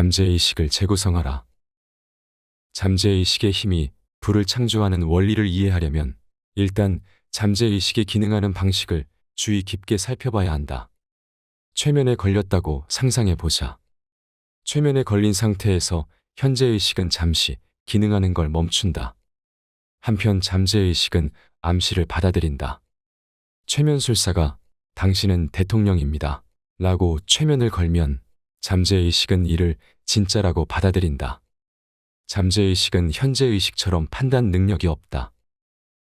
잠재의식을 재구성하라. 잠재의식의 힘이 불을 창조하는 원리를 이해하려면 일단 잠재의식이 기능하는 방식을 주의 깊게 살펴봐야 한다. 최면에 걸렸다고 상상해보자. 최면에 걸린 상태에서 현재의식은 잠시 기능하는 걸 멈춘다. 한편 잠재의식은 암시를 받아들인다. 최면술사가 당신은 대통령입니다. 라고 최면을 걸면 잠재의식은 이를 진짜라고 받아들인다. 잠재의식은 현재의식처럼 판단 능력이 없다.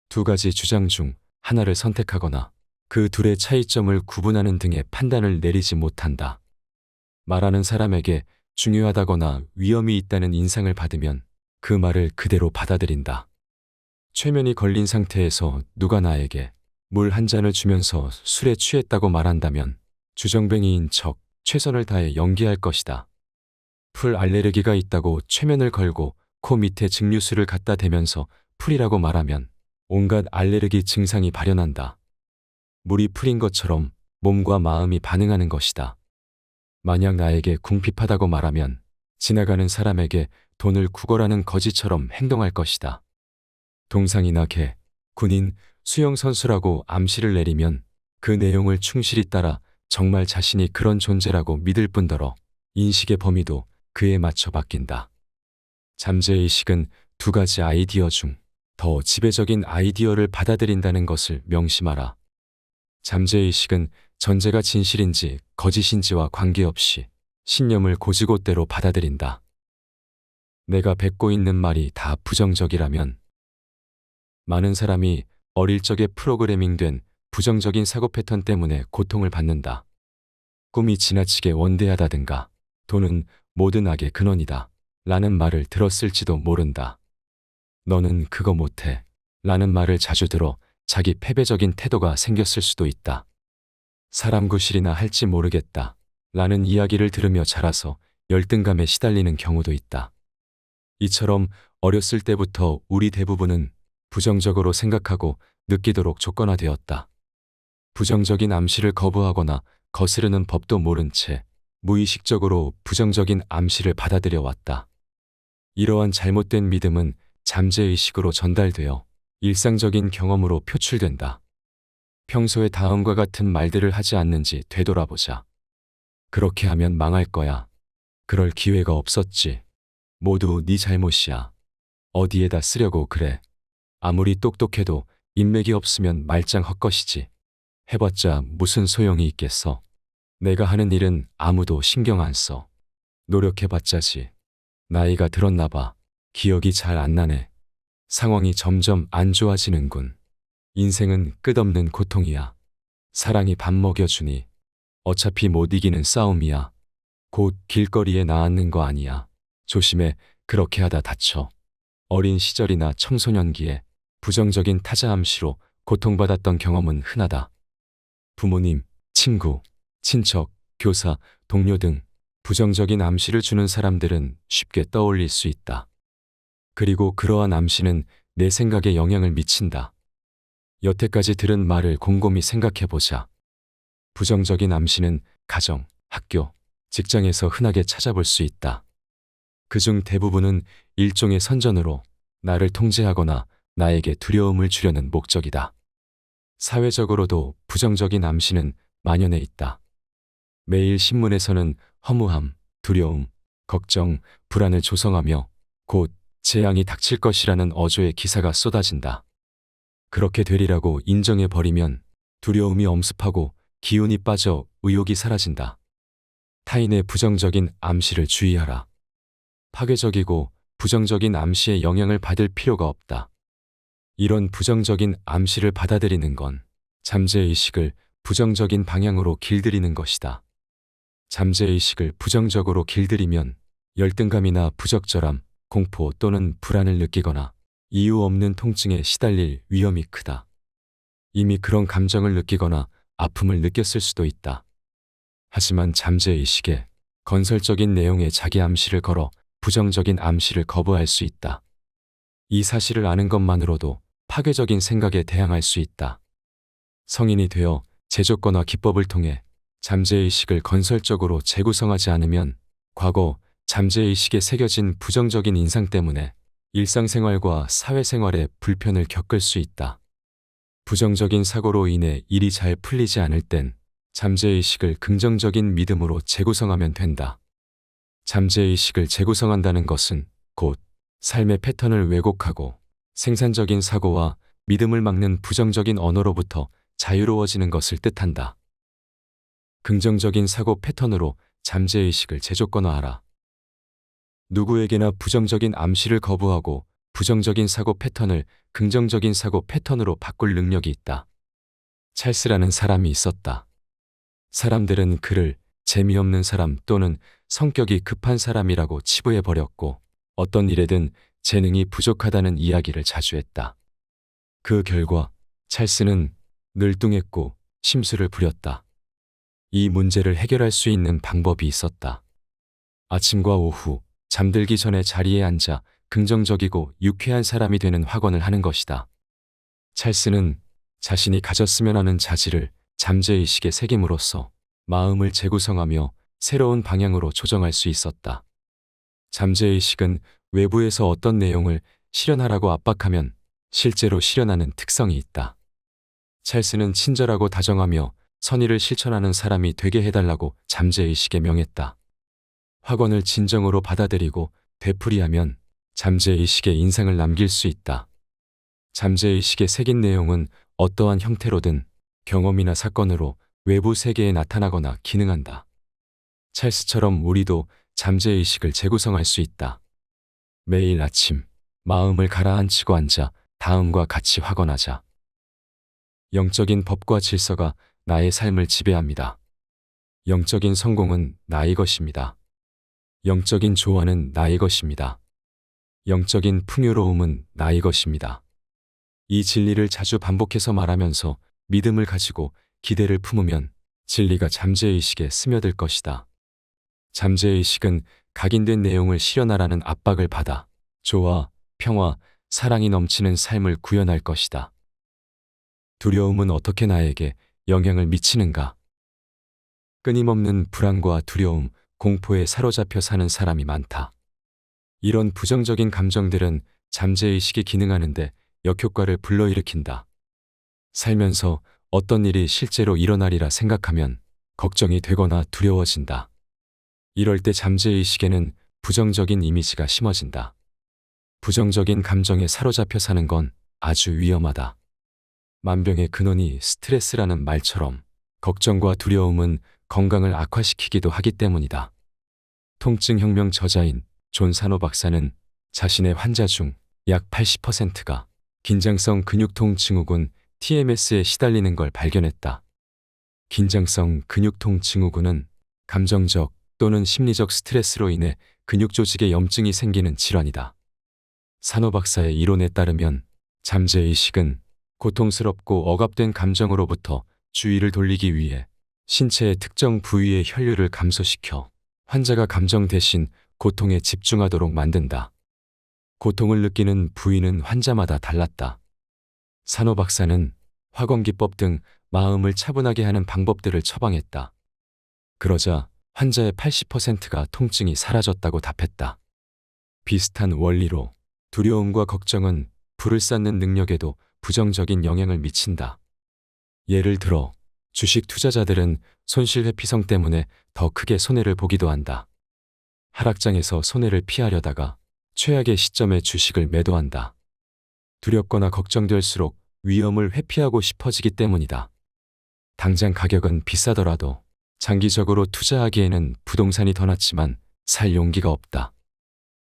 두 가지 주장 중 하나를 선택하거나 그 둘의 차이점을 구분하는 등의 판단을 내리지 못한다. 말하는 사람에게 중요하다거나 위험이 있다는 인상을 받으면 그 말을 그대로 받아들인다. 최면이 걸린 상태에서 누가 나에게 물 한 잔을 주면서 술에 취했다고 말한다면 주정뱅이인 척 최선을 다해 연기할 것이다. 풀 알레르기가 있다고 최면을 걸고 코 밑에 증류수를 갖다 대면서 풀이라고 말하면 온갖 알레르기 증상이 발현한다. 물이 풀인 것처럼 몸과 마음이 반응하는 것이다. 만약 나에게 궁핍하다고 말하면 지나가는 사람에게 돈을 구걸하는 거지처럼 행동할 것이다. 동상이나 개, 군인, 수영선수라고 암시를 내리면 그 내용을 충실히 따라 정말 자신이 그런 존재라고 믿을 뿐더러 인식의 범위도 그에 맞춰 바뀐다. 잠재의식은 두 가지 아이디어 중 더 지배적인 아이디어를 받아들인다는 것을 명심하라. 잠재의식은 전제가 진실인지 거짓인지와 관계없이 신념을 곧이곧대로 받아들인다. 내가 뱉고 있는 말이 다 부정적이라면 많은 사람이 어릴 적에 프로그래밍된 부정적인 사고 패턴 때문에 고통을 받는다. 꿈이 지나치게 원대하다든가 돈은 모든 악의 근원이다 라는 말을 들었을지도 모른다. 너는 그거 못해 라는 말을 자주 들어 자기 패배적인 태도가 생겼을 수도 있다. 사람 구실이나 할지 모르겠다 라는 이야기를 들으며 자라서 열등감에 시달리는 경우도 있다. 이처럼 어렸을 때부터 우리 대부분은 부정적으로 생각하고 느끼도록 조건화되었다. 부정적인 암시를 거부하거나 거스르는 법도 모른 채 무의식적으로 부정적인 암시를 받아들여 왔다. 이러한 잘못된 믿음은 잠재의식으로 전달되어 일상적인 경험으로 표출된다. 평소에 다음과 같은 말들을 하지 않는지 되돌아보자. 그렇게 하면 망할 거야. 그럴 기회가 없었지. 모두 네 잘못이야. 어디에다 쓰려고 그래. 아무리 똑똑해도 인맥이 없으면 말짱 헛것이지. 해봤자 무슨 소용이 있겠어. 내가 하는 일은 아무도 신경 안 써. 노력해봤자지. 나이가 들었나 봐. 기억이 잘 안 나네. 상황이 점점 안 좋아지는군. 인생은 끝없는 고통이야. 사랑이 밥 먹여주니 어차피 못 이기는 싸움이야. 곧 길거리에 나앉는 거 아니야. 조심해. 그렇게 하다 다쳐. 어린 시절이나 청소년기에 부정적인 타자 암시로 고통받았던 경험은 흔하다. 부모님, 친구, 친척, 교사, 동료 등 부정적인 암시를 주는 사람들은 쉽게 떠올릴 수 있다. 그리고 그러한 암시는 내 생각에 영향을 미친다. 여태까지 들은 말을 곰곰이 생각해보자. 부정적인 암시는 가정, 학교, 직장에서 흔하게 찾아볼 수 있다. 그중 대부분은 일종의 선전으로 나를 통제하거나 나에게 두려움을 주려는 목적이다. 사회적으로도 부정적인 암시는 만연해 있다. 매일 신문에서는 허무함, 두려움, 걱정, 불안을 조성하며 곧 재앙이 닥칠 것이라는 어조의 기사가 쏟아진다. 그렇게 되리라고 인정해버리면 두려움이 엄습하고 기운이 빠져 의욕이 사라진다. 타인의 부정적인 암시를 주의하라. 파괴적이고 부정적인 암시에 영향을 받을 필요가 없다. 이런 부정적인 암시를 받아들이는 건 잠재의식을 부정적인 방향으로 길들이는 것이다. 잠재의식을 부정적으로 길들이면 열등감이나 부적절함, 공포 또는 불안을 느끼거나 이유 없는 통증에 시달릴 위험이 크다. 이미 그런 감정을 느끼거나 아픔을 느꼈을 수도 있다. 하지만 잠재의식에 건설적인 내용의 자기 암시를 걸어 부정적인 암시를 거부할 수 있다. 이 사실을 아는 것만으로도 파괴적인 생각에 대항할 수 있다. 성인이 되어 제조건화 기법을 통해 잠재의식을 건설적으로 재구성하지 않으면 과거 잠재의식에 새겨진 부정적인 인상 때문에 일상생활과 사회생활에 불편을 겪을 수 있다. 부정적인 사고로 인해 일이 잘 풀리지 않을 땐 잠재의식을 긍정적인 믿음으로 재구성하면 된다. 잠재의식을 재구성한다는 것은 곧 삶의 패턴을 왜곡하고 생산적인 사고와 믿음을 막는 부정적인 언어로부터 자유로워지는 것을 뜻한다. 긍정적인 사고 패턴으로 잠재의식을 재조건화하라. 누구에게나 부정적인 암시를 거부하고 부정적인 사고 패턴을 긍정적인 사고 패턴으로 바꿀 능력이 있다. 찰스라는 사람이 있었다. 사람들은 그를 재미없는 사람 또는 성격이 급한 사람이라고 치부해버렸고 어떤 일에든 재능이 부족하다는 이야기를 자주 했다. 그 결과 찰스는 늘뚱했고 심술을 부렸다. 이 문제를 해결할 수 있는 방법이 있었다. 아침과 오후 잠들기 전에 자리에 앉아 긍정적이고 유쾌한 사람이 되는 확언을 하는 것이다. 찰스는 자신이 가졌으면 하는 자질을 잠재의식에 새김으로써 마음을 재구성하며 새로운 방향으로 조정할 수 있었다. 잠재의식은 외부에서 어떤 내용을 실현하라고 압박하면 실제로 실현하는 특성이 있다. 찰스는 친절하고 다정하며 선의를 실천하는 사람이 되게 해달라고 잠재의식에 명했다. 확언을 진정으로 받아들이고 되풀이하면 잠재의식에 인상을 남길 수 있다. 잠재의식에 새긴 내용은 어떠한 형태로든 경험이나 사건으로 외부 세계에 나타나거나 기능한다. 찰스처럼 우리도 잠재의식을 재구성할 수 있다. 매일 아침 마음을 가라앉히고 앉아 다음과 같이 확언하자. 영적인 법과 질서가 나의 삶을 지배합니다. 영적인 성공은 나의 것입니다. 영적인 조화는 나의 것입니다. 영적인 풍요로움은 나의 것입니다. 이 진리를 자주 반복해서 말하면서 믿음을 가지고 기대를 품으면 진리가 잠재의식에 스며들 것이다. 잠재의식은 각인된 내용을 실현하라는 압박을 받아 조화, 평화, 사랑이 넘치는 삶을 구현할 것이다. 두려움은 어떻게 나에게 영향을 미치는가? 끊임없는 불안과 두려움, 공포에 사로잡혀 사는 사람이 많다. 이런 부정적인 감정들은 잠재의식이 기능하는데 역효과를 불러일으킨다. 살면서 어떤 일이 실제로 일어나리라 생각하면 걱정이 되거나 두려워진다. 이럴 때 잠재의식에는 부정적인 이미지가 심어진다. 부정적인 감정에 사로잡혀 사는 건 아주 위험하다. 만병의 근원이 스트레스라는 말처럼 걱정과 두려움은 건강을 악화시키기도 하기 때문이다. 통증혁명 저자인 존 사노 박사는 자신의 환자 중 약 80%가 긴장성 근육통 증후군 TMS에 시달리는 걸 발견했다. 긴장성 근육통 증후군은 감정적 또는 심리적 스트레스로 인해 근육 조직에 염증이 생기는 질환이다. 사노 박사의 이론에 따르면 잠재의식은 고통스럽고 억압된 감정으로부터 주의를 돌리기 위해 신체의 특정 부위의 혈류를 감소시켜 환자가 감정 대신 고통에 집중하도록 만든다. 고통을 느끼는 부위는 환자마다 달랐다. 사노 박사는 화검기법 등 마음을 차분하게 하는 방법들을 처방했다. 그러자 환자의 80%가 통증이 사라졌다고 답했다. 비슷한 원리로 두려움과 걱정은 불을 쌓는 능력에도 부정적인 영향을 미친다. 예를 들어 주식 투자자들은 손실 회피성 때문에 더 크게 손해를 보기도 한다. 하락장에서 손해를 피하려다가 최악의 시점에 주식을 매도한다. 두렵거나 걱정될수록 위험을 회피하고 싶어지기 때문이다. 당장 가격은 비싸더라도 장기적으로 투자하기에는 부동산이 더 낫지만 살 용기가 없다.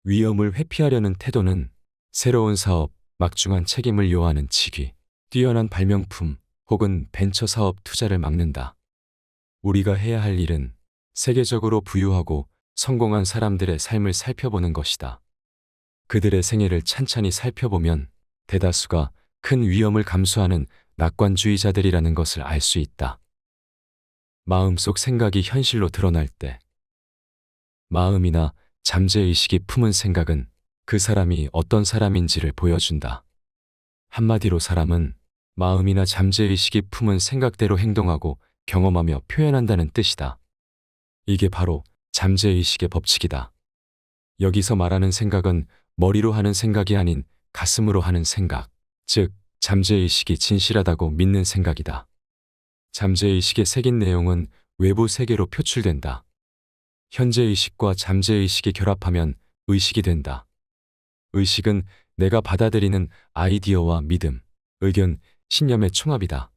위험을 회피하려는 태도는 새로운 사업, 막중한 책임을 요하는 직위, 뛰어난 발명품 혹은 벤처 사업 투자를 막는다. 우리가 해야 할 일은 세계적으로 부유하고 성공한 사람들의 삶을 살펴보는 것이다. 그들의 생애를 찬찬히 살펴보면 대다수가 큰 위험을 감수하는 낙관주의자들이라는 것을 알 수 있다. 마음속 생각이 현실로 드러날 때 마음이나 잠재의식이 품은 생각은 그 사람이 어떤 사람인지를 보여준다. 한마디로 사람은 마음이나 잠재의식이 품은 생각대로 행동하고 경험하며 표현한다는 뜻이다. 이게 바로 잠재의식의 법칙이다. 여기서 말하는 생각은 머리로 하는 생각이 아닌 가슴으로 하는 생각, 즉 잠재의식이 진실하다고 믿는 생각이다. 잠재의식에 새긴 내용은 외부 세계로 표출된다. 현재의식과 잠재의식이 결합하면 의식이 된다. 의식은 내가 받아들이는 아이디어와 믿음, 의견, 신념의 총합이다.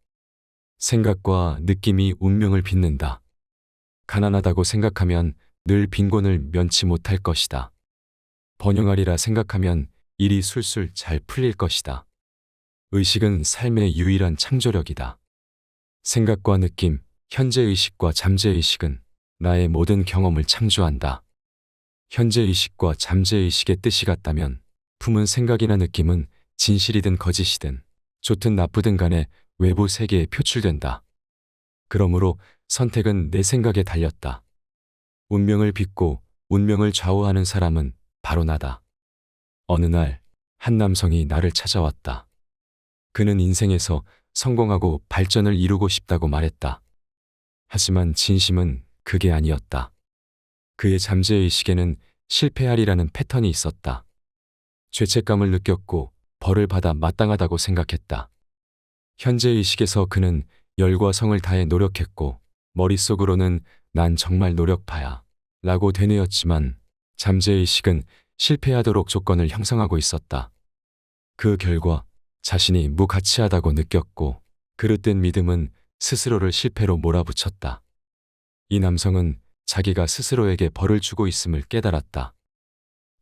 생각과 느낌이 운명을 빚는다. 가난하다고 생각하면 늘 빈곤을 면치 못할 것이다. 번영하리라 생각하면 일이 술술 잘 풀릴 것이다. 의식은 삶의 유일한 창조력이다. 생각과 느낌, 현재의식과 잠재의식은 나의 모든 경험을 창조한다. 현재의식과 잠재의식의 뜻이 같다면 품은 생각이나 느낌은 진실이든 거짓이든 좋든 나쁘든 간에 외부 세계에 표출된다. 그러므로 선택은 내 생각에 달렸다. 운명을 빚고 운명을 좌우하는 사람은 바로 나다. 어느 날 한 남성이 나를 찾아왔다. 그는 인생에서 성공하고 발전을 이루고 싶다고 말했다. 하지만 진심은 그게 아니었다. 그의 잠재의식에는 실패하리라는 패턴이 있었다. 죄책감을 느꼈고 벌을 받아 마땅하다고 생각했다. 현재의식에서 그는 열과 성을 다해 노력했고 머릿속으로는 난 정말 노력파야 라고 되뇌었지만 잠재의식은 실패하도록 조건을 형성하고 있었다. 그 결과 자신이 무가치하다고 느꼈고 그릇된 믿음은 스스로를 실패로 몰아붙였다. 이 남성은 자기가 스스로에게 벌을 주고 있음을 깨달았다.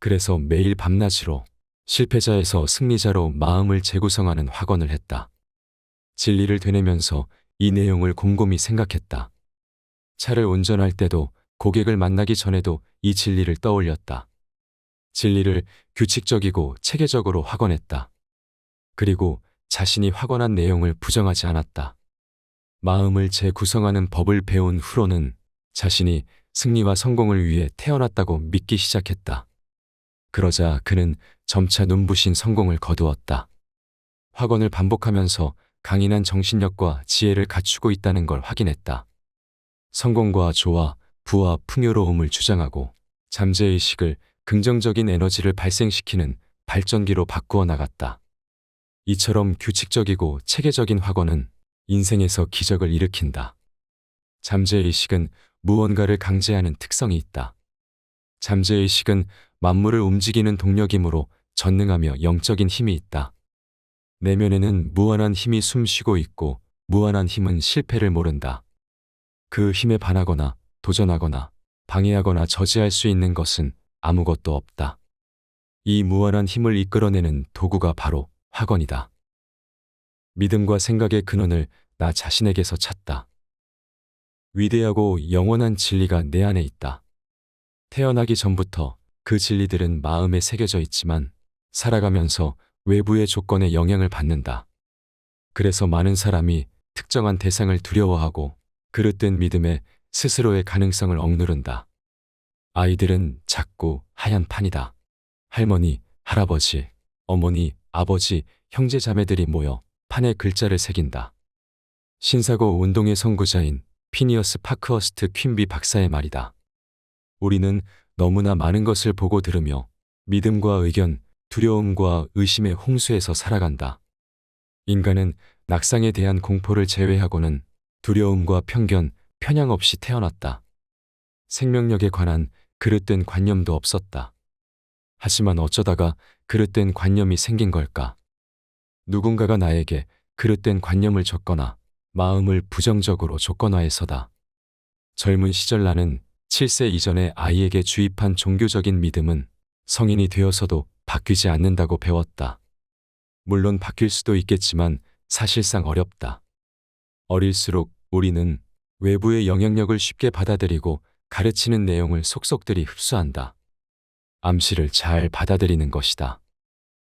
그래서 매일 밤낮으로 실패자에서 승리자로 마음을 재구성하는 학원을 했다. 진리를 되뇌면서 이 내용을 곰곰이 생각했다. 차를 운전할 때도 고객을 만나기 전에도 이 진리를 떠올렸다. 진리를 규칙적이고 체계적으로 확언했다. 그리고 자신이 확언한 내용을 부정하지 않았다. 마음을 재구성하는 법을 배운 후로는 자신이 승리와 성공을 위해 태어났다고 믿기 시작했다. 그러자 그는 점차 눈부신 성공을 거두었다. 확언을 반복하면서 강인한 정신력과 지혜를 갖추고 있다는 걸 확인했다. 성공과 조화, 부와 풍요로움을 주장하고 잠재의식을 긍정적인 에너지를 발생시키는 발전기로 바꾸어 나갔다. 이처럼 규칙적이고 체계적인 확언은 인생에서 기적을 일으킨다. 잠재의식은 무언가를 강제하는 특성이 있다. 잠재의식은 만물을 움직이는 동력이므로 전능하며 영적인 힘이 있다. 내면에는 무한한 힘이 숨쉬고 있고 무한한 힘은 실패를 모른다. 그 힘에 반하거나 도전하거나 방해하거나 저지할 수 있는 것은 아무것도 없다. 이 무한한 힘을 이끌어내는 도구가 바로 확언이다. 믿음과 생각의 근원을 나 자신에게서 찾다. 위대하고 영원한 진리가 내 안에 있다. 태어나기 전부터 그 진리들은 마음에 새겨져 있지만 살아가면서 외부의 조건에 영향을 받는다. 그래서 많은 사람이 특정한 대상을 두려워하고 그릇된 믿음에 스스로의 가능성을 억누른다. 아이들은 작고 하얀 판이다. 할머니, 할아버지, 어머니, 아버지, 형제 자매들이 모여 판에 글자를 새긴다. 신사고 운동의 선구자인 피니어스 파크허스트 퀸비 박사의 말이다. 우리는 너무나 많은 것을 보고 들으며 믿음과 의견, 두려움과 의심의 홍수에서 살아간다. 인간은 낙상에 대한 공포를 제외하고는 두려움과 편견, 편향 없이 태어났다. 생명력에 관한 그릇된 관념도 없었다. 하지만 어쩌다가 그릇된 관념이 생긴 걸까? 누군가가 나에게 그릇된 관념을 줬거나 마음을 부정적으로 조건화해서다. 젊은 시절 나는 7세 이전에 아이에게 주입한 종교적인 믿음은 성인이 되어서도 바뀌지 않는다고 배웠다. 물론 바뀔 수도 있겠지만 사실상 어렵다. 어릴수록 우리는 외부의 영향력을 쉽게 받아들이고 가르치는 내용을 속속들이 흡수한다. 암시를 잘 받아들이는 것이다.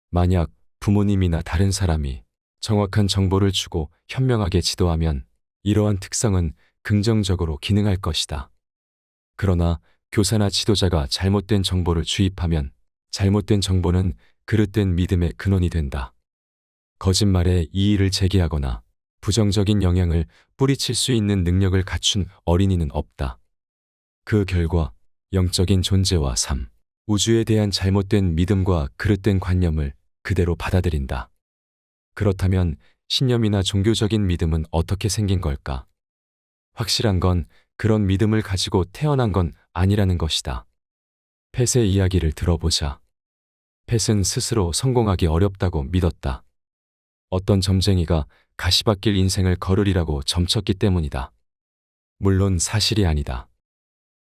만약 부모님이나 다른 사람이 정확한 정보를 주고 현명하게 지도하면 이러한 특성은 긍정적으로 기능할 것이다. 그러나 교사나 지도자가 잘못된 정보를 주입하면 잘못된 정보는 그릇된 믿음의 근원이 된다. 거짓말에 이의를 제기하거나 부정적인 영향을 뿌리칠 수 있는 능력을 갖춘 어린이는 없다. 그 결과 영적인 존재와 삶, 우주에 대한 잘못된 믿음과 그릇된 관념을 그대로 받아들인다. 그렇다면 신념이나 종교적인 믿음은 어떻게 생긴 걸까? 확실한 건 그런 믿음을 가지고 태어난 건 아니라는 것이다. 펫의 이야기를 들어보자. 펫은 스스로 성공하기 어렵다고 믿었다. 어떤 점쟁이가 가시밭길 인생을 걸으리라고 점쳤기 때문이다. 물론 사실이 아니다.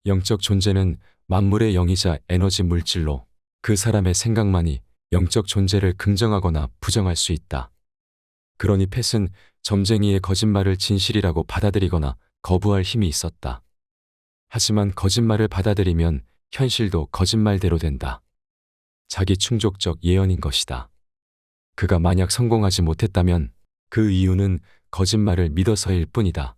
영적 존재는 만물의 영이자 에너지 물질로 그 사람의 생각만이 영적 존재를 긍정하거나 부정할 수 있다. 그러니 펫은 점쟁이의 거짓말을 진실이라고 받아들이거나 거부할 힘이 있었다. 하지만 거짓말을 받아들이면 현실도 거짓말대로 된다. 자기 충족적 예언인 것이다. 그가 만약 성공하지 못했다면 그 이유는 거짓말을 믿어서일 뿐이다.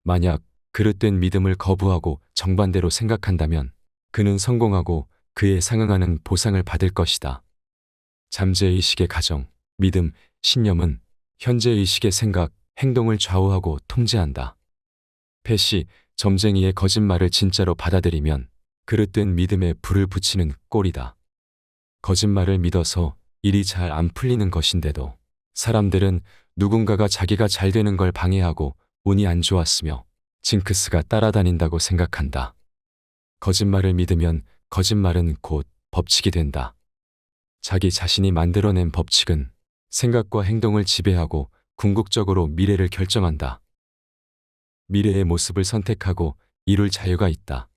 만약 그릇된 믿음을 거부하고 정반대로 생각한다면 그는 성공하고 그에 상응하는 보상을 받을 것이다. 잠재의식의 가정, 믿음, 신념은 현재의식의 생각, 행동을 좌우하고 통제한다. 펫이 점쟁이의 거짓말을 진짜로 받아들이면 그릇된 믿음에 불을 붙이는 꼴이다. 거짓말을 믿어서 일이 잘 안 풀리는 것인데도 사람들은 누군가가 자기가 잘 되는 걸 방해하고 운이 안 좋았으며 징크스가 따라다닌다고 생각한다. 거짓말을 믿으면 거짓말은 곧 법칙이 된다. 자기 자신이 만들어낸 법칙은 생각과 행동을 지배하고 궁극적으로 미래를 결정한다. 미래의 모습을 선택하고 이룰 자유가 있다.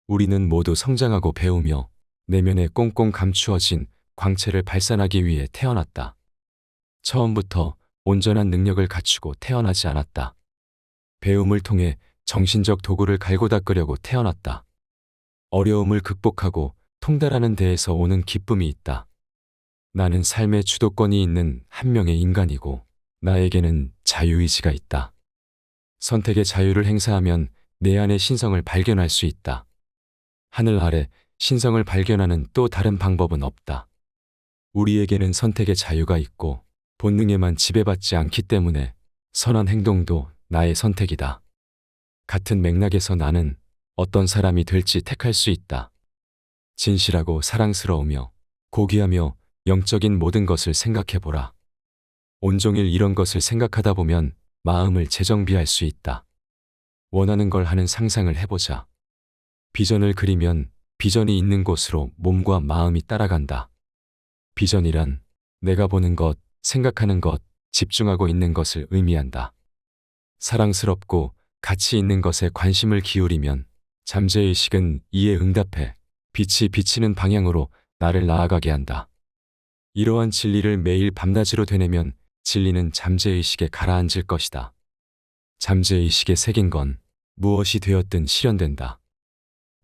우리는 모두 성장하고 배우며 내면에 꽁꽁 감추어진 광채를 발산하기 위해 태어났다. 처음부터 온전한 능력을 갖추고 태어나지 않았다. 배움을 통해 정신적 도구를 갈고 닦으려고 태어났다. 어려움을 극복하고 통달하는 데에서 오는 기쁨이 있다. 나는 삶의 주도권이 있는 한 명의 인간이고 나에게는 자유의지가 있다. 선택의 자유를 행사하면 내 안의 신성을 발견할 수 있다. 하늘 아래 신성을 발견하는 또 다른 방법은 없다. 우리에게는 선택의 자유가 있고 본능에만 지배받지 않기 때문에 선한 행동도 나의 선택이다. 같은 맥락에서 나는 어떤 사람이 될지 택할 수 있다. 진실하고 사랑스러우며 고귀하며 영적인 모든 것을 생각해보라. 온종일 이런 것을 생각하다 보면 마음을 재정비할 수 있다. 원하는 걸 하는 상상을 해보자. 비전을 그리면 비전이 있는 곳으로 몸과 마음이 따라간다. 비전이란 내가 보는 것, 생각하는 것, 집중하고 있는 것을 의미한다. 사랑스럽고 가치 있는 것에 관심을 기울이면 잠재의식은 이에 응답해 빛이 비치는 방향으로 나를 나아가게 한다. 이러한 진리를 매일 밤낮으로 되뇌면 진리는 잠재의식에 가라앉을 것이다. 잠재의식에 새긴 건 무엇이 되었든 실현된다.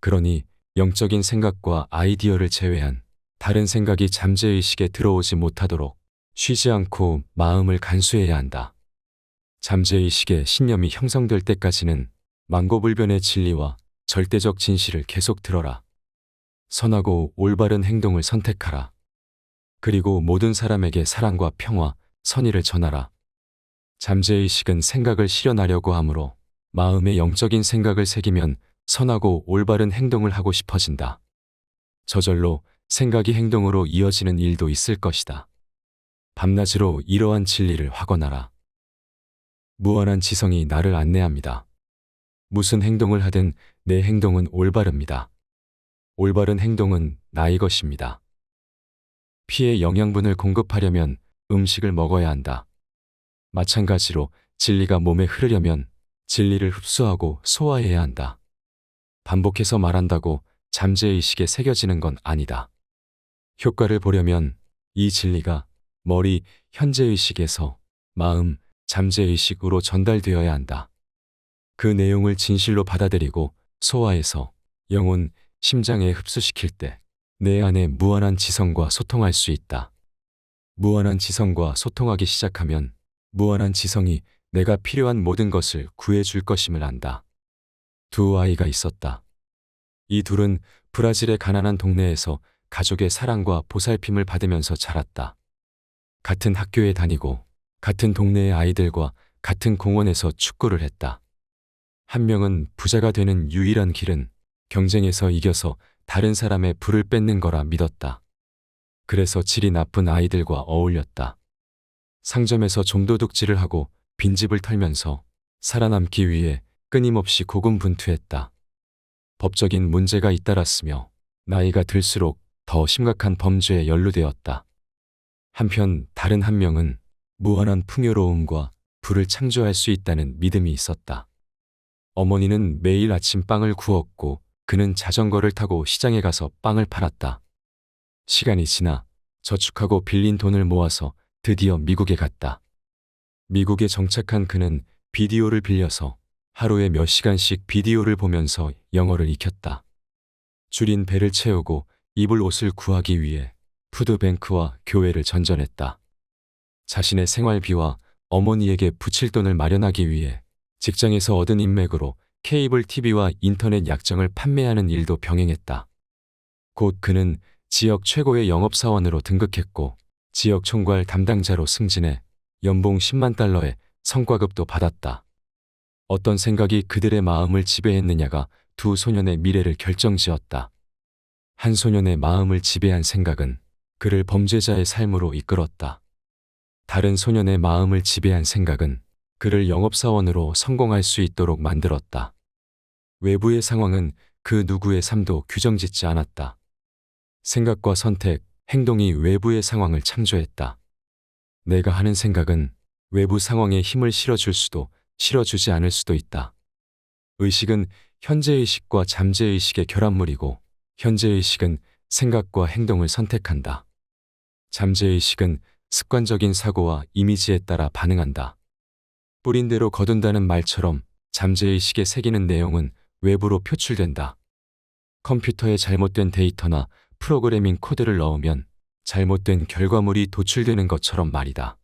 그러니 영적인 생각과 아이디어를 제외한 다른 생각이 잠재의식에 들어오지 못하도록 쉬지 않고 마음을 간수해야 한다. 잠재의식의 신념이 형성될 때까지는 만고불변의 진리와 절대적 진실을 계속 들어라. 선하고 올바른 행동을 선택하라. 그리고 모든 사람에게 사랑과 평화, 선의를 전하라. 잠재의식은 생각을 실현하려고 하므로 마음에 영적인 생각을 새기면 선하고 올바른 행동을 하고 싶어진다. 저절로 생각이 행동으로 이어지는 일도 있을 것이다. 밤낮으로 이러한 진리를 확언하라. 무한한 지성이 나를 안내합니다. 무슨 행동을 하든 내 행동은 올바릅니다. 올바른 행동은 나의 것입니다. 피에 영양분을 공급하려면 음식을 먹어야 한다. 마찬가지로 진리가 몸에 흐르려면 진리를 흡수하고 소화해야 한다. 반복해서 말한다고 잠재의식에 새겨지는 건 아니다. 효과를 보려면 이 진리가 머리, 현재의식에서 마음, 잠재의식으로 전달되어야 한다. 그 내용을 진실로 받아들이고 소화해서 영혼, 심장에 흡수시킬 때 내 안에 무한한 지성과 소통할 수 있다. 무한한 지성과 소통하기 시작하면 무한한 지성이 내가 필요한 모든 것을 구해줄 것임을 안다. 두 아이가 있었다. 이 둘은 브라질의 가난한 동네에서 가족의 사랑과 보살핌을 받으면서 자랐다. 같은 학교에 다니고 같은 동네의 아이들과 같은 공원에서 축구를 했다. 한 명은 부자가 되는 유일한 길은 경쟁에서 이겨서 다른 사람의 불을 뺏는 거라 믿었다. 그래서 질이 나쁜 아이들과 어울렸다. 상점에서 좀도둑질을 하고 빈집을 털면서 살아남기 위해 끊임없이 고군분투했다. 법적인 문제가 잇따랐으며 나이가 들수록 더 심각한 범죄에 연루되었다. 한편 다른 한 명은 무한한 풍요로움과 부를 창조할 수 있다는 믿음이 있었다. 어머니는 매일 아침 빵을 구웠고 그는 자전거를 타고 시장에 가서 빵을 팔았다. 시간이 지나 저축하고 빌린 돈을 모아서 드디어 미국에 갔다. 미국에 정착한 그는 비디오를 빌려서 하루에 몇 시간씩 비디오를 보면서 영어를 익혔다. 줄인 배를 채우고 입을 옷을 구하기 위해 푸드뱅크와 교회를 전전했다. 자신의 생활비와 어머니에게 부칠 돈을 마련하기 위해 직장에서 얻은 인맥으로 케이블 TV와 인터넷 약정을 판매하는 일도 병행했다. 곧 그는 지역 최고의 영업사원으로 등극했고 지역 총괄 담당자로 승진해 연봉 10만 달러의 성과급도 받았다. 어떤 생각이 그들의 마음을 지배했느냐가 두 소년의 미래를 결정지었다. 한 소년의 마음을 지배한 생각은 그를 범죄자의 삶으로 이끌었다. 다른 소년의 마음을 지배한 생각은 그를 영업사원으로 성공할 수 있도록 만들었다. 외부의 상황은 그 누구의 삶도 규정짓지 않았다. 생각과 선택, 행동이 외부의 상황을 창조했다. 내가 하는 생각은 외부 상황에 힘을 실어줄 수도 실어주지 않을 수도 있다. 의식은 현재의식과 잠재의식의 결합물이고 현재의식은 생각과 행동을 선택한다. 잠재의식은 습관적인 사고와 이미지에 따라 반응한다. 뿌린 대로 거둔다는 말처럼 잠재의식에 새기는 내용은 외부로 표출된다. 컴퓨터에 잘못된 데이터나 프로그래밍 코드를 넣으면 잘못된 결과물이 도출되는 것처럼 말이다.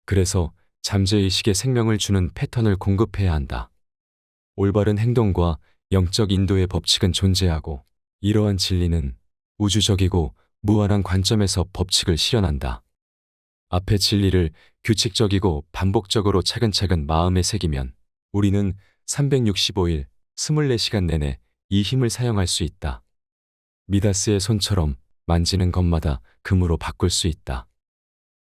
그래서 잠재의식에 생명을 주는 패턴을 공급해야 한다. 올바른 행동과 영적 인도의 법칙은 존재하고 이러한 진리는 우주적이고 무한한 관점에서 법칙을 실현한다. 앞의 진리를 규칙적이고 반복적으로 차근차근 마음에 새기면 우리는 365일 24시간 내내 이 힘을 사용할 수 있다. 미다스의 손처럼 만지는 것마다 금으로 바꿀 수 있다.